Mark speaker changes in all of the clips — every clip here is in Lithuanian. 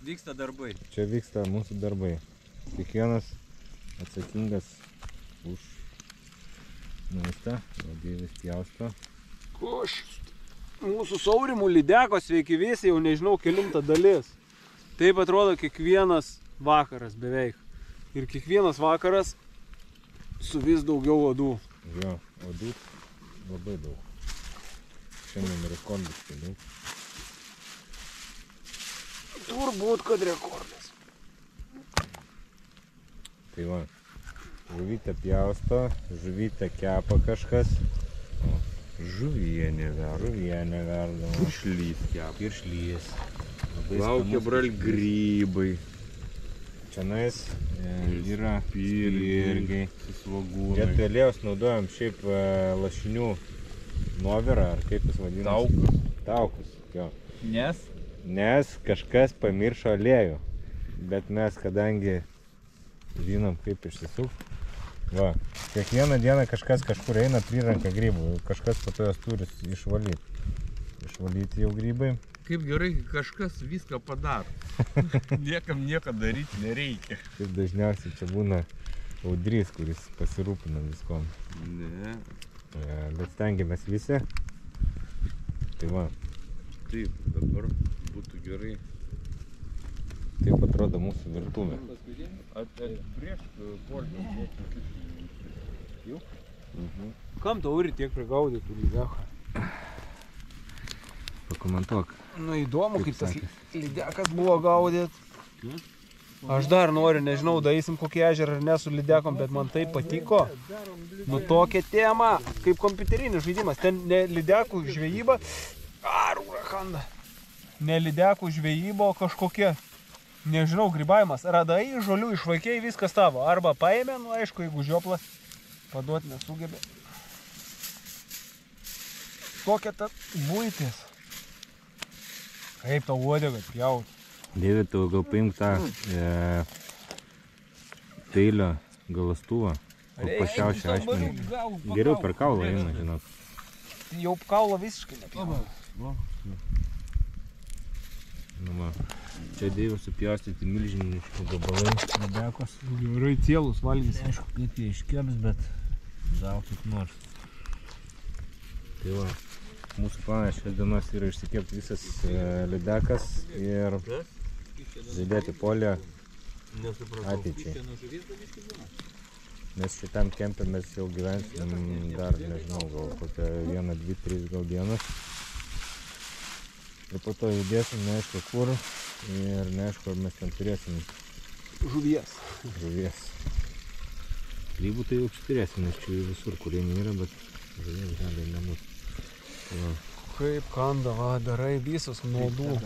Speaker 1: Vyksta darbai.
Speaker 2: Čia vyksta mūsų darbai. Kiekvienas atsakingas už maistą, Dievis pjausto.
Speaker 3: Mūsų saurimų lydekos sveiki visi, jau nežinau kelinta dalis. Taip atrodo kiekvienas vakaras beveik. Ir kiekvienas vakaras su vis daugiau odų.
Speaker 2: Jo, odų labai daug. Šiandien rekordiškai daug.
Speaker 3: Turbūt, kad rekordas.
Speaker 2: Tai va, žuvytę pjausto, žuvytę kepa kažkas. Žuvienė verda.
Speaker 1: Piršlys kepa.
Speaker 2: Piršlys.
Speaker 1: Laukia bral grybai.
Speaker 2: Čianais yra irgi
Speaker 1: svogūnai.
Speaker 2: Vietoj aliejaus naudojam šiaip lašinių nuovirą, ar kaip jis vadina? Taukus. Jo. Nes kažkas pamiršo aliejų. Bet mes, kadangi žinom, kaip išsisukti, va, kiekvieną dieną kažkas kažkur eina, prirenka grybų. Kažkas po to jos turi išvalyti. Išvalyti jau grybai.
Speaker 1: Kaip gerai, kažkas viską padaro. Niekam nieko daryti nereikia.
Speaker 2: Taip dažniausiai čia būna audrys, kuris pasirūpina viskom.
Speaker 1: Ne.
Speaker 2: Bet stengiamės visi. Tai va.
Speaker 1: Taip, dabar būtų gerai.
Speaker 2: Taip atrodo mūsų virtuvė.
Speaker 1: Prieš polį. Jau?
Speaker 3: Kam tau uri tiek prigaudė tų lydekų?
Speaker 2: Pakomentuok.
Speaker 3: Nu įdomu, kaip tas lydekas buvo gaudyt. Aš dar noriu, nežinau, daeisim kokį ežerą ar ne su lydekom, bet man tai patiko. Nu tokia tema, kaip kompiuterinis žaidimas. Ten ne lydekų žvejyba, ne lydekų žvejyba, o kažkokia, nežinau, grybavimas. Radai, žolių išvaikėjai, viskas tavo. Arba paėmė, nu aišku, jeigu žioplas paduoti nesugebė. Kokia ta buitis. Kaip tau uodegą pjaut?
Speaker 2: Dieve, tu gal paimk tą peilio galastuvą, pašiaušia ašmenį. Geriau per kaulą eina, žinok.
Speaker 3: Jau kaulą visiškai nepjaut.
Speaker 2: Nu va, čia Dieve supjaustyti milžiniškų gabalai.
Speaker 3: Lydekos. Gerai cielus valgys.
Speaker 2: Aišku, kaip jie iškeps, bet gal kaip nors. Tai va. Mūsų planas šios dienos yra išsikepti visas lydekas ir žaidėti polį ateičiai. Nes šitam kempe mes jau gyvensim dar, nežinau, gal kokią 1, 2, 3 gal dienas. Ir po to judėsim neaišku kur ir neaišku, ar mes ten turėsim
Speaker 3: žuvies.
Speaker 2: Grybų tai jau turėsim, nes čia visur, kurie nėra, bet žuvies gali nebus.
Speaker 3: Kaip kanda, va, darai visus nuodų.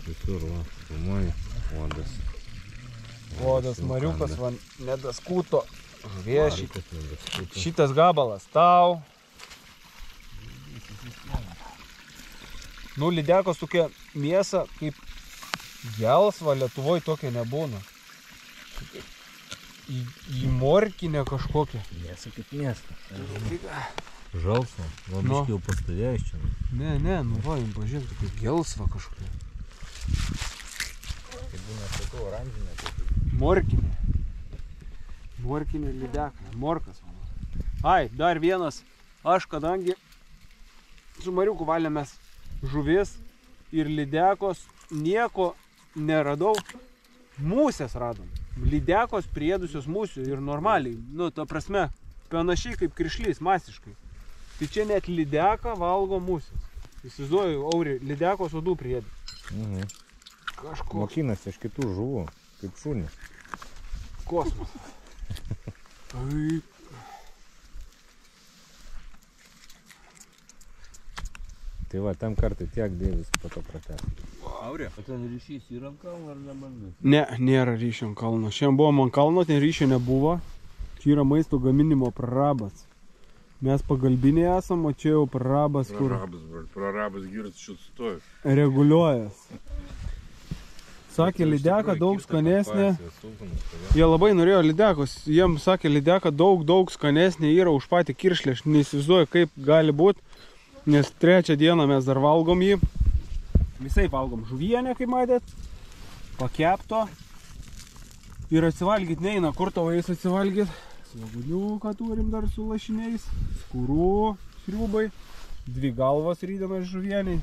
Speaker 2: Visur, va, filmuoji, uodas.
Speaker 3: Uodas mariukas, va, nedaskuto. Žuviešiai. Šitas gabalas tau. Nu, lydekos tokia mėsa, kaip gelsva, Lietuvoj tokia nebūna. Į morkinę kažkokią.
Speaker 2: Mėsa kaip mėsa. Žalsva, biškai jau pastovėjo iš čia.
Speaker 3: Ne, nu va, jums pažiūrėk, tokia gelsva kažkokia.
Speaker 2: Tai būna sakau, oranžinė.
Speaker 3: Morkinė. Morkinė lydekai, morkas. Ai, dar vienas. Aš kadangi su Mariuku valėmės žuvis ir lydekos, nieko neradau. Musės radom. Lydekos priedusios musių ir normaliai. Nu, ta prasme, panašiai kaip krišlys, masiškai. Tai čia net lydeką valgo musės. Įsivaizduoju, Auri, lydekos odų priedė. Kažkoks.
Speaker 2: Mokinasi iš kitų žuvų, kaip šunys.
Speaker 3: Kosmosas. Taip.
Speaker 2: Tai va, tam kartą tiek Dievis po to pratęs.
Speaker 1: Aurė, o ten ryšys yra ant kalno ar nebandai?
Speaker 3: Ne, nėra ryšio ant kalno. Šiandien buvom ant kalno, ten ryšio nebuvo. Čia yra maisto gaminimo prarabas. Mes pagalbiniai esam, o čia jau prarabas, kur...
Speaker 1: Prarabas giras šit stovi.
Speaker 3: Reguliuojas. Sakė, lydeka daug skanesnė. Jie labai norėjo lydekos. Jiems sakė, lydeka daug skanesnė yra už patį kiršlį. Aš neįsivaizduoju, kaip gali būti. Nes 3 dieną mes dar valgom jį. Visai valgom žuvienę, kaip matėt, pakepto ir atsivalgyt neina. Kur tavo eis atsivalgyt? Svogūniuką turim dar su lašiniais, skūrų, sriubai, 2 galvos rytdienos žuvieniai.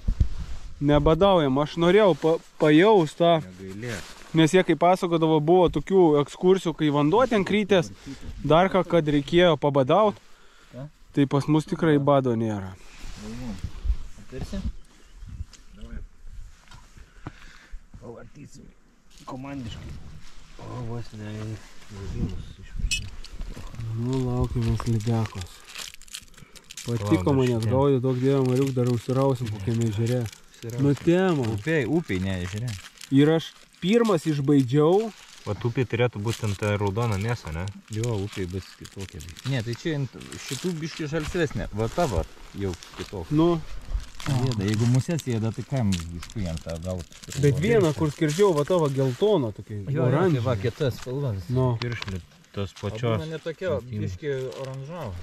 Speaker 3: Nebadaujam, aš norėjau pajaust tą, nes jie, kaip pasakodavo, buvo tokių ekskursijų, kai vanduo ten krytės, dar ką, kad reikėjo pabadaut, tai pas mus tikrai bado nėra.
Speaker 2: Aptarsim? Pavartysim komandiškai. O, vos ne, žuvimus išmešim.
Speaker 3: Nu, laukimės lydekos. Patiko manęs gaudė, daug dievą Mariuk, dar užsirausim kokiame ežere. Nu, tema.
Speaker 2: Upiai, ne ežere.
Speaker 3: Ir aš pirmas išbaidžiau.
Speaker 2: Vat upiai turėtų būti ant raudona mėsa, ne? Jo, upiai bus kitokia.
Speaker 4: Ne, tai čia šitų biškį žalsvesnė. Va ta va, jau kitokia.
Speaker 3: Nu.
Speaker 4: Jėda, jeigu musės jėda, tai kam iš tų jam tą gauti?
Speaker 3: Bet vieną, kur skirdžiau, va tava geltono, tokia oranžinė.
Speaker 4: Va, kitas spalvas.
Speaker 3: Nu.
Speaker 2: Kiršlį tos pačios.
Speaker 4: Būna ne tokia, biškį oranžavo.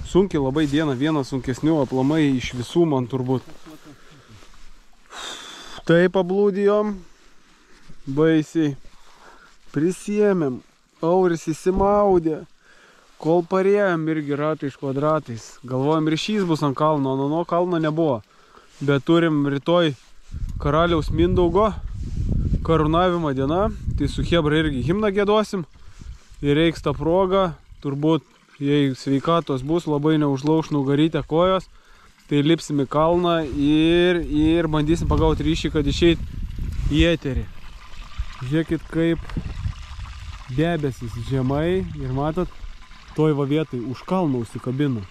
Speaker 3: Sunkiai labai diena, vienas sunkesnių aplamai iš visų man turbūt. Taip pablūdijom, baisiai. Prisiėmėm, Auris įsimaudė, kol parėjom irgi ratais kvadratais. Galvojom, ryšys bus ant kalno, nuo kalno nebuvo. Bet turim rytoj karaliaus Mindaugo karūnavimo diena, tai su chebra irgi himną giedosim. Ir reiks tą progą, turbūt jei sveikatos bus, labai neužlauš nugarytę kojos, tai lipsim į kalną ir bandysim pagauti ryšį, kad išeit į eterį. Žiūrėkit, kaip debesis žemai ir matot, toj va vietai už kalno užsikabino.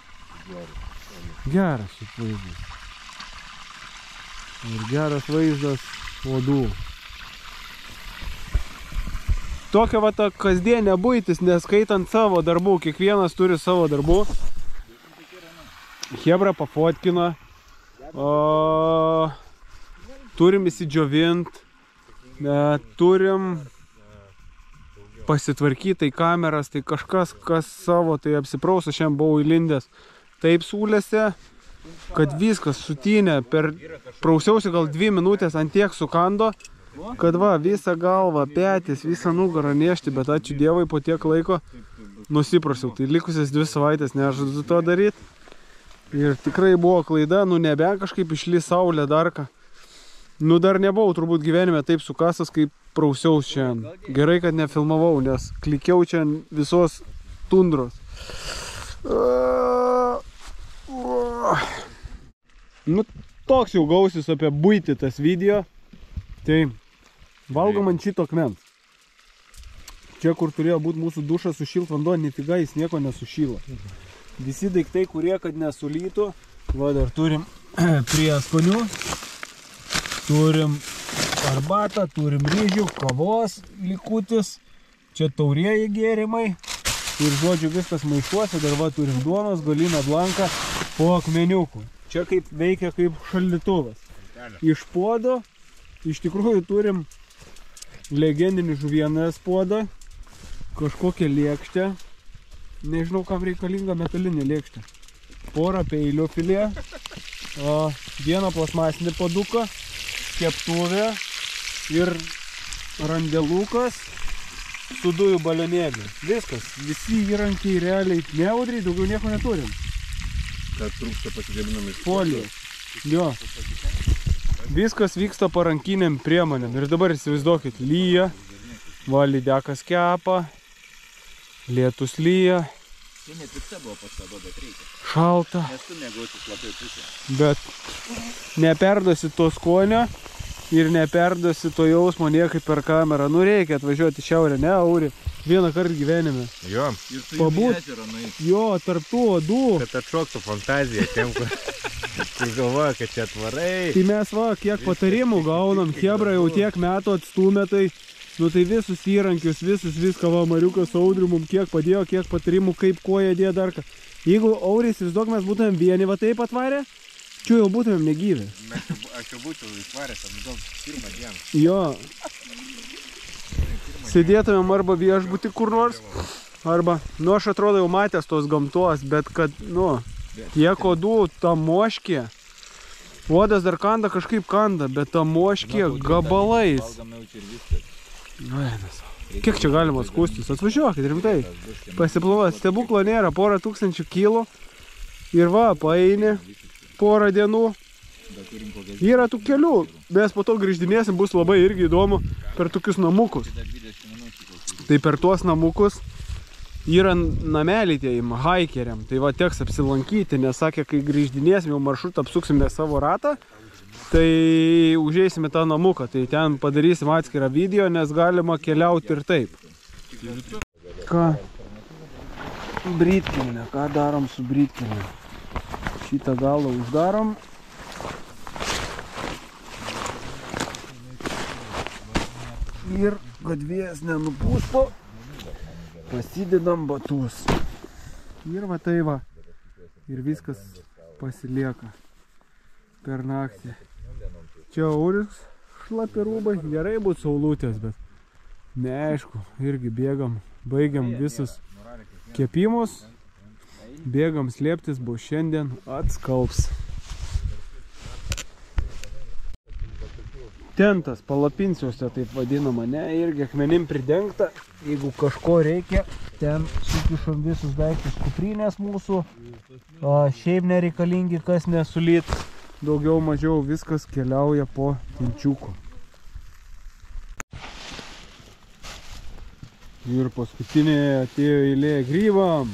Speaker 3: Geras šit vaizdas. Ir geras vaizdas uodų. Tokia va ta kasdienė buitis, neskaitant savo darbų, kiekvienas turi savo darbų. Hebra pafotkina, turim įsidžiovint, turim pasitvarkyti tai kameras, tai kažkas, kas savo, tai apsipraus, aš šiandien buvau įlindęs taip sūlėse, kad viskas sutinė, prausiausi gal 2 minutės, ant tiek sukando, kad va, visą galvą, petys, visą nugarą nešti, bet ačiū Dievui, po tiek laiko nusiprasiau. Tai likusias 2 savaitės nežadu to daryti. Ir tikrai buvo klaida, nu nebent kažkaip išlys saulė dar ką. Nu dar nebuvau turbūt gyvenime taip sukasas, kaip prausiaus šiandien. Gerai, kad nefilmavau, nes klikiau čia visos tundros. Nu toks jau gausis apie buitį tas video. Tai valgom ant šito akmens. Čia, kur turėjo būti mūsų dušas sušilt vanduo, nifiga jis nieko nesušyla. Visi daiktai, kurie kad nesulytų. Va, dar turim prieskonių. Turim arbatą, turim ryžių, kavos likutis. Čia taurieji gėrimai. Ir žodžiu viskas maišuose. Dar va, turim duonos, galiną blanką po akmeniukų. Čia kaip veikia kaip šaldytuvas. Iš puodo iš tikrųjų turim legendinį žuvienės puodą, kažkokią lėkštę, nežinau kam reikalinga metalinė lėkštė, porą peilių filė, vieną plasmasinį puoduką, keptuvę ir randelukas su dujų balionėliu. Viskas, visi įrankiai realiai neaudriai, daugiau nieko neturim.
Speaker 1: Kad trūksta pasigaminam iš
Speaker 3: folijos. Jo. Viskas vyksta parankiniam priemonėm. Ir dabar įsivaizduokit, lyja, va lydekas kepa, lietus lyja, šalta, bet neperduosi to skonio ir neperduosi to jausmo niekaip per kamerą. Nu reikia atvažiuoti į šiaurę, ne Auri, vieną kartą gyvenime.
Speaker 2: Jo.
Speaker 3: Pabūt, jo, tarp tų odų.
Speaker 2: Kad atšoktų fantaziją tiem, kur galvoja, kad čia atvarai.
Speaker 3: Tai mes va, kiek patarimų gaunam, chebra jau tiek metų atstūmė, tai, nu, tai visus įrankius, viską va, Mariukas Audriu mum kiek padėjo, kiek patarimų, kaip ko jie dėjo dar ką. Jeigu Auris, įsivaizduok, mes būtumėm vieni va taip atvarę, čia jau būtumėm negyvi.
Speaker 2: Aš jau būčiau įtvaręs, gal pirmą dieną.
Speaker 3: Jo. Sėdėtumėm arba viešbutį kur nors, arba, nu, aš atrodo jau matęs tos gamtos, bet kad, nu, tiek odų, ta moškė, Uodas dar kanda, kažkaip kanda, bet ta moškė gabalais. Kiek čia galima skūstis? Atvažiuokit, rimtai. Pasiplovas, stebuklo nėra, porą tūkstančių kilų. Ir va, paeini porą dienų. Yra tų kelių, mes po to grįždinėsim, bus labai irgi įdomu per tokius namukus. Tai per tuos namukus yra nameliai tiem haikeriam. Tai va, teks apsilankyti, nes sakė, kai grįždinėsim, jau maršrutą apsuksime savo ratą, tai užeisime tą namuką. Tai ten padarysim atskirą video, nes galima keliauti ir taip. Ką? Brytkelne, ką darom su brytkelne? Šitą galą uždarom. Ir kad vėjas nenupūstų, pasidedam batus. Ir va tai va. Ir viskas pasilieka per naktį. Čia Auris šlapi rūbai. Gerai būt saulutės, bet neaišku. Irgi bėgam, baigiam visus kepimus. Bėgam slėptis, bus šiandien atskalbs. Tentas, palapinsiuose taip vadinama, ne, irgi akmenim pridengta. Jeigu kažko reikia, ten sukišom visus daiktus, kuprinės mūsų. Šiaip nereikalingi, kas nesulyt. Daugiau mažiau viskas keliauja po tinčiuku. Ir paskutinė atėjo eilė grybam.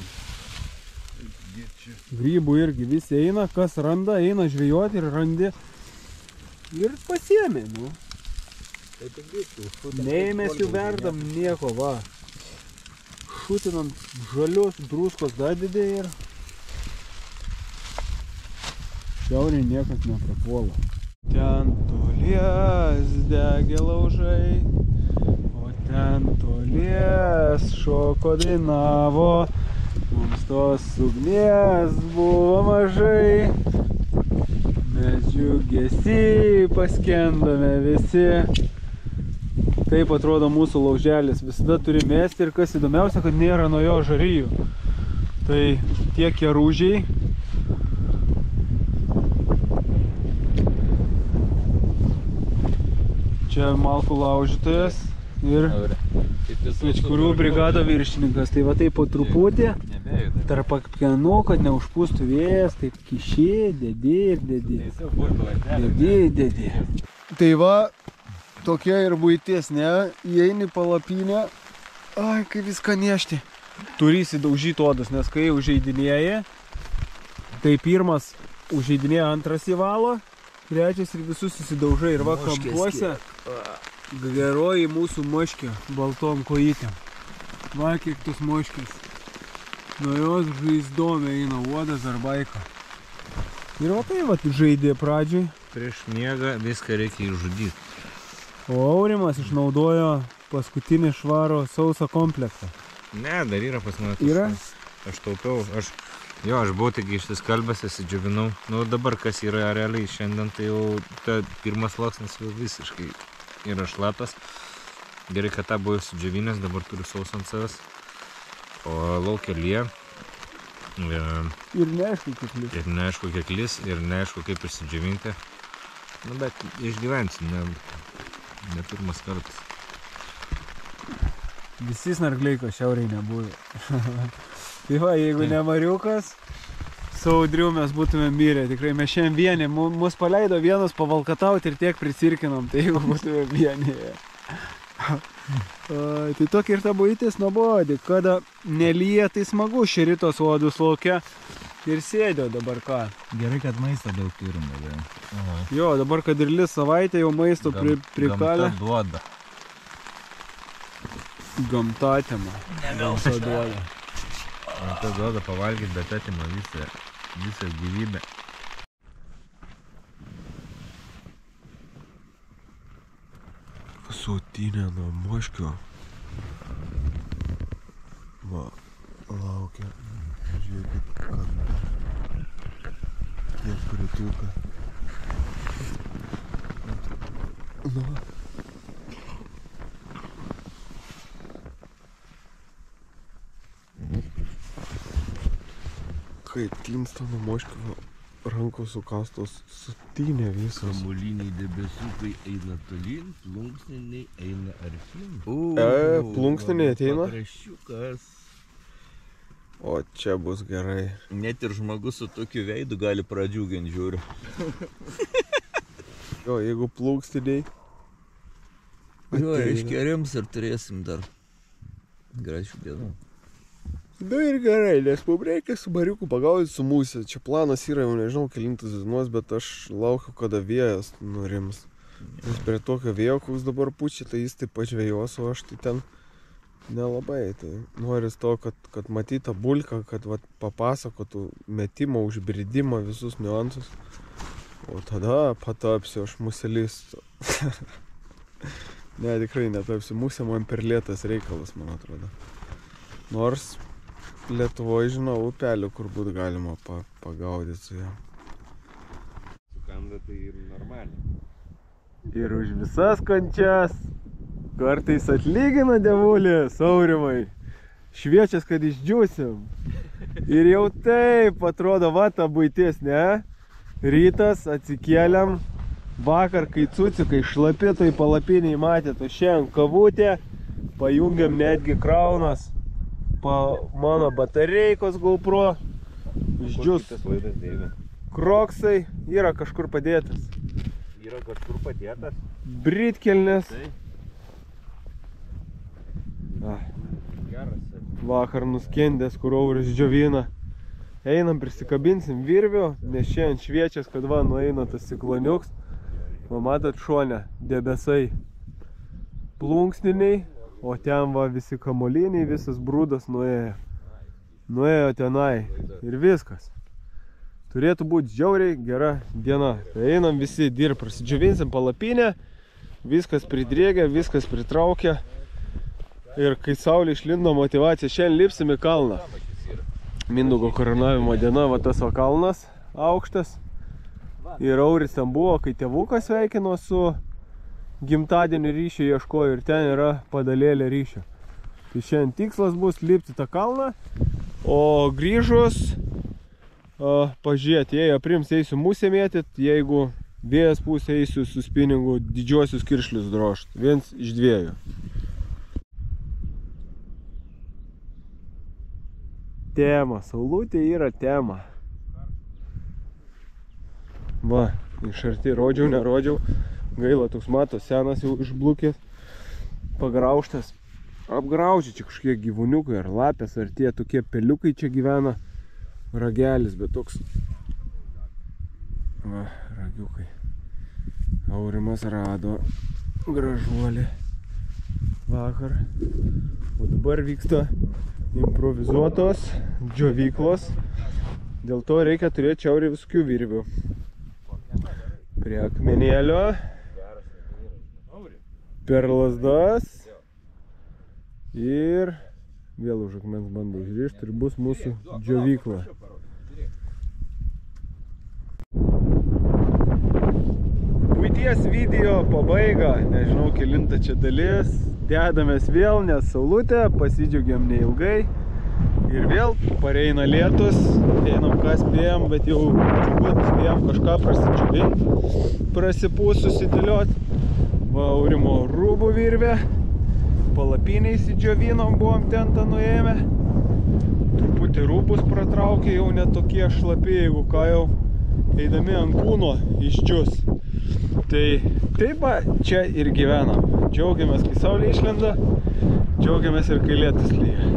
Speaker 3: Grybų irgi visi eina, kas randa, eina žvejoti ir randi. Ir pasiėmė, nu. Nei mes jų verdam nieko, va. Šutinam žalius, druskos dadidė ir šiauriai niekas neprapuola. Ten tolies degė laužai, o ten tolies šoko dainavo. Mums tos ugnies buvo mažai. Mes džiugesį paskendame visi. Taip atrodo mūsų lauželis. Visada turi mesti ir kas įdomiausia, kad nėra nuo jo žarijų. Tai tie kerūžiai. Čia malkų laužytojas ir Svečkurių brigado viršininkas. Tai va taip po truputį. Tarp akmenų, kad neužpūstų vėjas, taip kiši, dedi ir dedi. Dedi. Tai va, tokia ir buitis, ne? Įeini palapinę, ai, kai viską nešti. Turi įsidaužyti odus, nes kai užeidinėji, tai pirmas užeidinėja, antras įvalo, trečias ir visus įsidaužai. Ir va, kampuose geroji mūsų moškė baltom kojytėm. Va, kiek tos moškės. Nuo jos žaizdome eina uodas ar baika. Ir va tai va žaidė pradžiai.
Speaker 2: Prieš miegą viską reikia išžudyti.
Speaker 3: O Aurimas išnaudojo paskutinį švaro sausą komplektą.
Speaker 2: Ne, dar yra pas mane.
Speaker 3: Yra?
Speaker 2: Aš taupiau. Aš buvau tik išsiskalbęs, įsidžiavinau. Nu dabar kas yra realiai šiandien, tai jau ta pirmas sluoksnis jau visiškai yra šlapas. Gerai, kad tą buvau įsidžiavinęs, dabar turiu sausą ant savęs. O laukia lyja.
Speaker 3: Ir neaišku, kiek lis.
Speaker 2: Ir neaišku, kiek lis, ir neaišku, kaip išsidžiavinti. Nu, bet išgyvensi, ne pirmas kartas.
Speaker 3: Visi snargliai, ko šiauriai nebūvė. Tai va, jeigu ne Mariukas, su Audriu mes būtume mirę. Tikrai mes šiandien vieni, mus paleido vienus pavalkatauti ir tiek prisirkinom, tai jeigu būtume vieni. Tai tokia ir ta buitis nuobodi, kada nelyja, tai smagu šeritos uodus laukia ir sėdėjo dabar ką.
Speaker 4: Gerai, kad maisto daug turim.
Speaker 3: Jo, dabar kad ir lis savaitę jau maisto prikalė.
Speaker 4: Gamta duoda.
Speaker 3: Gamta atima. Gamta duoda.
Speaker 2: Gamta duoda pavalgyti, bet atima visą gyvybę.
Speaker 3: Sotinė nuo moškio. Va, laukia. Žiūrėkit, kampe. Kiek krituka. Nu. Kai atgimsta nuo moškio rankos sukastos sutinė visas.
Speaker 1: Kamuoliniai debesukai eina tolyn, plunksniniai eina artyn.
Speaker 3: Plunksniniai ateina?
Speaker 1: Pakraščiukas.
Speaker 3: O čia bus gerai.
Speaker 4: Net ir žmogus su tokiu veidu gali pradžiuginti, žiūriu.
Speaker 3: Jo, jeigu plunksniniai.
Speaker 4: Jo, iškeriams ir turėsim dar gražių dienų.
Speaker 3: Na ir gerai, nes mums reikia su Mariuku pagaudyti su musė. Čia planas yra, jau nežinau, kelintas dienos, bet aš laukiu, kada vėjas nurims. Nes prie tokio vėjo, koks dabar pučia, tai jis taip pažvėjos, o aš tai ten nelabai. Tai noris to, kad matyta bulką, kad papasakotų metimą, užbridimą, visus niuansus. O tada patapsiu aš muselistu. Ne, tikrai netapsiu. Musė man per lėtas reikalas, man atrodo. Nors Lietuvoje žinau upelių, kur būtų galima pagaudyti su ją.
Speaker 2: Sukanda tai ir normaliai.
Speaker 3: Ir už visas kančias kartais atlygina dievulės, Aurimai. Šviečias, kad išdžiūsim. Ir jau taip atrodo, va ta buitis, ne? Rytas, atsikėliam. Vakar, kai cucikai šlapi, tai palapiniai matėt, o šiandien kavutė, pajungiam netgi kraunas. Mano batareikos GoPro, išdžius kroksai, yra kažkur padėtas.
Speaker 2: Yra kažkur padėtas.
Speaker 3: Britkelnės. Vakar nuskendęs, kur Auris džiovina. Einam, prisikabinsim virvių, nes šiandien šviečias, kad va, nueina tas cikloniuks. Matot šone, debesai plunksniniai. O ten va visi kamoliniai, visas brūdas nuėjo. Nuėjo tenai ir viskas. Turėtų būti žiauriai gera diena. Tai einam visi dirb, prasidžiovinsim palapinę, viskas pridrėgia, viskas pritraukia. Ir kai saulė išlindo motivacija, šiandien lipsim į kalną. Mindaugo karūnavimo diena, va tas va kalnas aukštas. Ir Auris ten buvo, kai tėvukas sveikino su gimtadienio ryšio ieškojo ir ten yra padalėlė ryšio. Tai šiandien tikslas bus lipti tą kalną, o grįžus pažiūrėti, jei aprims eisiu musę mėtyt, jeigu vėjas pūs eisiu su spinningu didžiuosius kiršlius drožt. Viens iš dviejų. Tema, saulutė yra tema. Va, iš arti rodžiau, nerodžiau. Gaila, toks mato, senas jau išblukęs, pagraužtas. Apgraužia čia kažkiek gyvūniukai ar lapės, ar tie tokie peliukai čia gyvena. Ragelis, bet toks... Va, ragiukai. Aurimas rado gražuolį vakar. O dabar vyksta improvizuotos džiovyklos. Dėl to reikia turėti šiaurį visokių virvių. Prie akmenėlio. Per lazdas ir vėl už akmens bando užrišti ir bus mūsų džiovykla. Buities video pabaiga, nežinau kelinta čia dalis, dedamės vėl, nes saulutė, pasidžiaugiam neilgai ir vėl pareina lietus, einam ką spėjom, bet jau spėjom kažką prasidžiuvinti, prasipūs susidėliot. Va, Aurimo rūbų virvė, palapiniai įsidžiovinom, buvom ten tą nuėjome. Truputį rūbus pratraukė, jau netokie šlapi, jeigu ką jau eidami ant kūno išdžius. Tai taip va, čia ir gyvenam. Džiaugiamės, kai saulė išlenda, džiaugiamės ir kai lietus lyja.